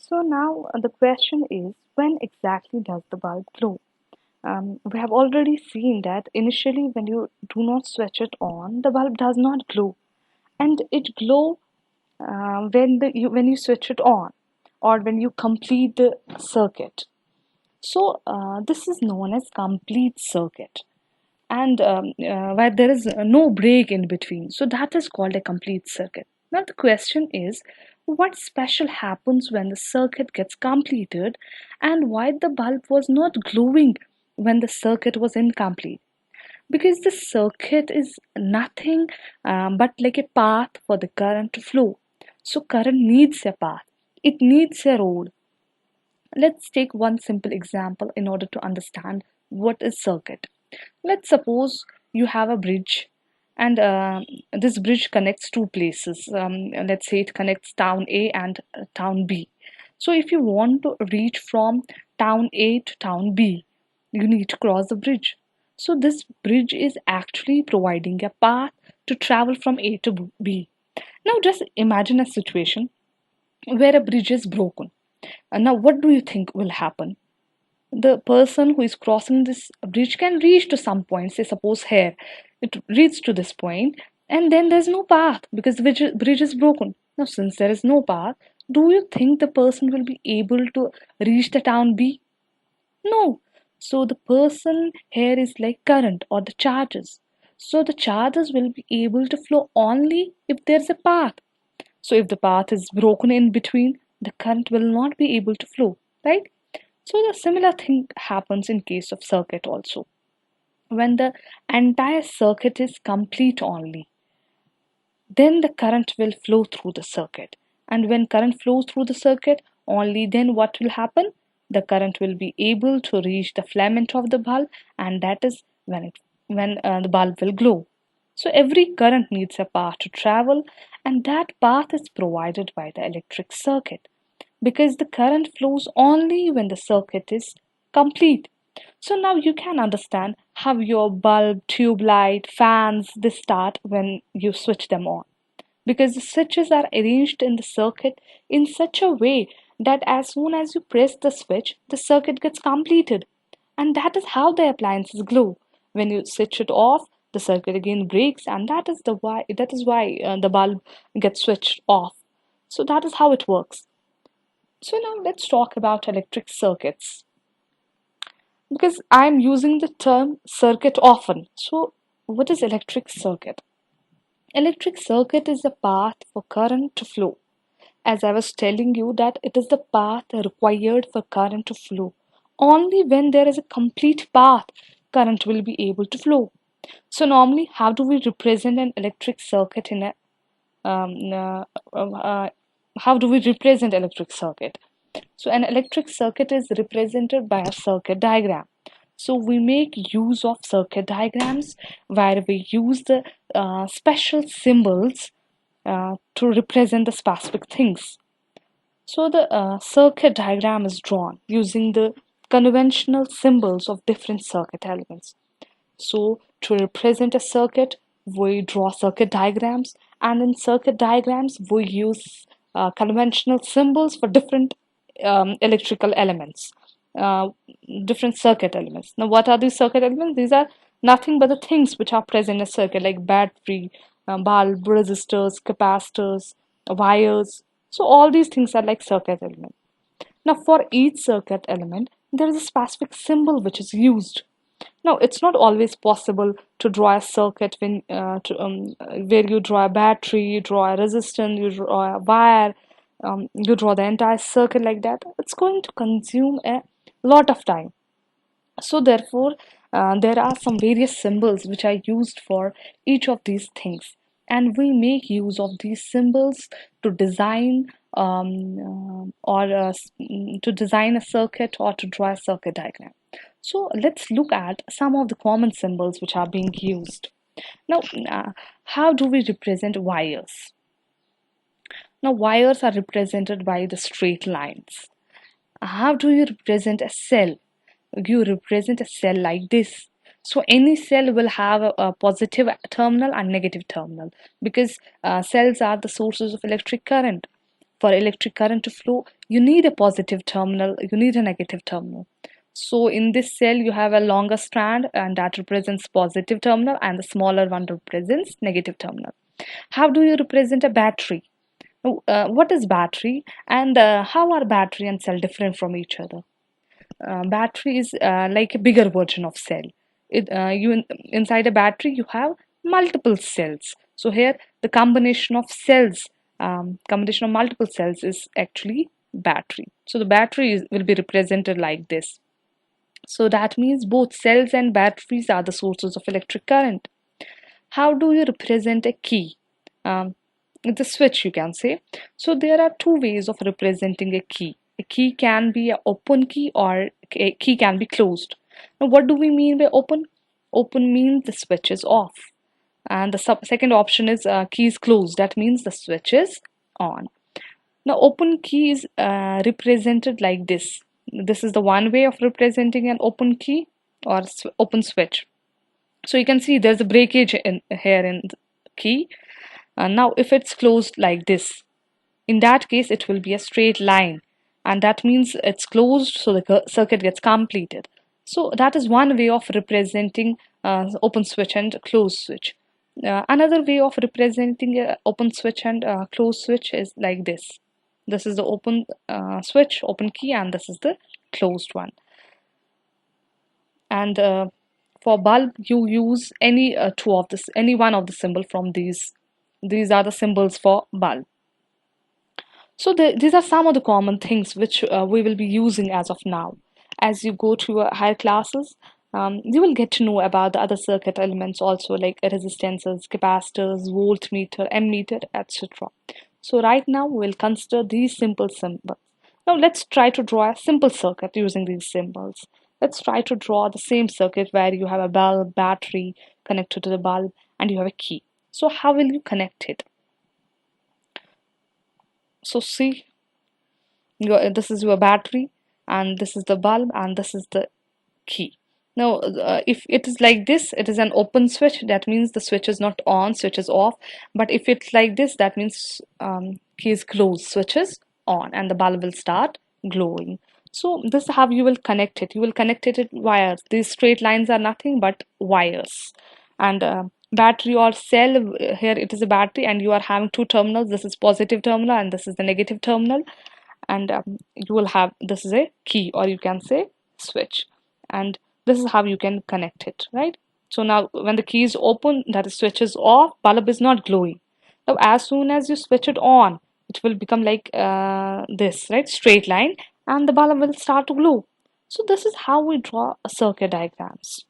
So now the question is, when exactly does the bulb glow? We have already seen that initially when you do not switch it on, the bulb does not glow, and it glow when you switch it on or when you complete the circuit. So this is known as complete circuit, and where there is no break in between. So that is called a complete circuit. Now the question is, what special happens when the circuit gets completed, and why the bulb was not glowing when the circuit was incomplete? Because the circuit is nothing but like a path for the current to flow. So current needs a path. It needs a road. Let's take one simple example in order to understand what is circuit. Let's suppose you have a bridge, and this bridge connects two places. Let's say it connects town A and town B. So if you want to reach from town A to town B, you need to cross the bridge. So this bridge is actually providing a path to travel from A to B. Now just imagine a situation where a bridge is broken. Now what do you think will happen? The person who is crossing this bridge can reach to some point, say suppose here it reaches to this point, and then there's no path because the bridge is broken. Now since there is no path, do you think the person will be able to reach the town B? No. So the person here is like current or the charges. So the charges will be able to flow only if there's a path. So if the path is broken in between, the current will not be able to flow, right? So the similar thing happens in case of circuit also. When the entire circuit is complete only, then the current will flow through the circuit. And when current flows through the circuit, only then what will happen? The current will be able to reach the filament of the bulb, and that is when the bulb will glow. So every current needs a path to travel, and that path is provided by the electric circuit because the current flows only when the circuit is complete. So now you can understand how your bulb, tube light, fans they start when you switch them on, because the switches are arranged in the circuit in such a way that as soon as you press the switch, the circuit gets completed. And that is how the appliances glow. When you switch it off, the circuit again breaks, and that is why the bulb gets switched off. So that is how it works. So now let's talk about electric circuits, because I'm using the term circuit often. So what is electric circuit? Electric circuit is a path for current to flow. As I was telling you that it is the path required for current to flow. Only when there is a complete path, current will be able to flow. So normally, how do we represent an electric circuit in a um, uh, uh, how do we represent electric circuit? So an electric circuit is represented by a circuit diagram. So we make use of circuit diagrams where we use the special symbols to represent the specific things. So the circuit diagram is drawn using the conventional symbols of different circuit elements. So to represent a circuit, we draw circuit diagrams, and in circuit diagrams, we use conventional symbols for different electrical elements, uh, different circuit elements. Now, what are these circuit elements? These are nothing but the things which are present in a circuit, like battery, bulb, resistors, capacitors, wires. So all these things are like circuit elements. Now, for each circuit element, there is a specific symbol which is used. Now, it's not always possible to draw a circuit where you draw a battery, you draw a resistance, you draw a wire, you draw the entire circuit like that. It's going to consume a lot of time. So, therefore, there are some various symbols which are used for each of these things, and we make use of these symbols to design to design a circuit or to draw a circuit diagram. So let's look at some of the common symbols which are being used. Now, how do we represent wires? Now, wires are represented by the straight lines. How do you represent a cell? You represent a cell like this. So any cell will have a positive terminal and negative terminal, because cells are the sources of electric current. For electric current to flow, you need a positive terminal, you need a negative terminal. So in this cell, you have a longer strand, and that represents positive terminal, and the smaller one represents negative terminal. How do you represent a battery? What is battery, and how are battery and cell different from each other? Battery is like a bigger version of cell. Inside a battery you have multiple cells. So here the combination of multiple cells is actually battery. So the battery will be represented like this. So that means both cells and batteries are the sources of electric current. How do you represent a key? Um, the switch, you can say. So there are two ways of representing a key. A key can be an open key, or a key can be closed. Now, what do we mean by open? Open means the switch is off. And the second option is key is closed. That means the switch is on. Now, open key is represented like this. This is the one way of representing an open key or open switch. So you can see there's a breakage in here in the key. Now if it's closed like this, in that case it will be a straight line, and that means it's closed, so the circuit gets completed. So that is one way of representing open switch and closed switch. Another way of representing open switch and closed switch is like this. This is the open switch, open key, and this is the closed one. And for bulb you use any one of the symbol from these are the symbols for bulb. So these are some of the common things which we will be using as of now. As you go to your higher classes, you will get to know about the other circuit elements also, like resistances, capacitors, voltmeter, ammeter, etc. So right now we'll consider these simple symbols. Now let's try to draw a simple circuit using these symbols. Let's try to draw the same circuit where you have a bulb, battery connected to the bulb, and you have a key. So how will you connect it? So see, this is your battery, and this is the bulb, and this is the key. Now if it is like this, it is an open switch. That means the switch is not on, switch is off. But if it's like this, that means key is closed, switch is on, and the bulb will start glowing. So this is how you will connect it. You will connect it with wires. These straight lines are nothing but wires. And battery or cell, here it is a battery, and you are having two terminals. This is positive terminal and this is the negative terminal. And you will have, this is a key, or you can say switch, and this is how you can connect it, right? So now when the key is open, that is switch is off, bulb is not glowing. Now as soon as you switch it on, it will become like this, right, straight line, and the bulb will start to glow. So this is how we draw a circuit diagrams.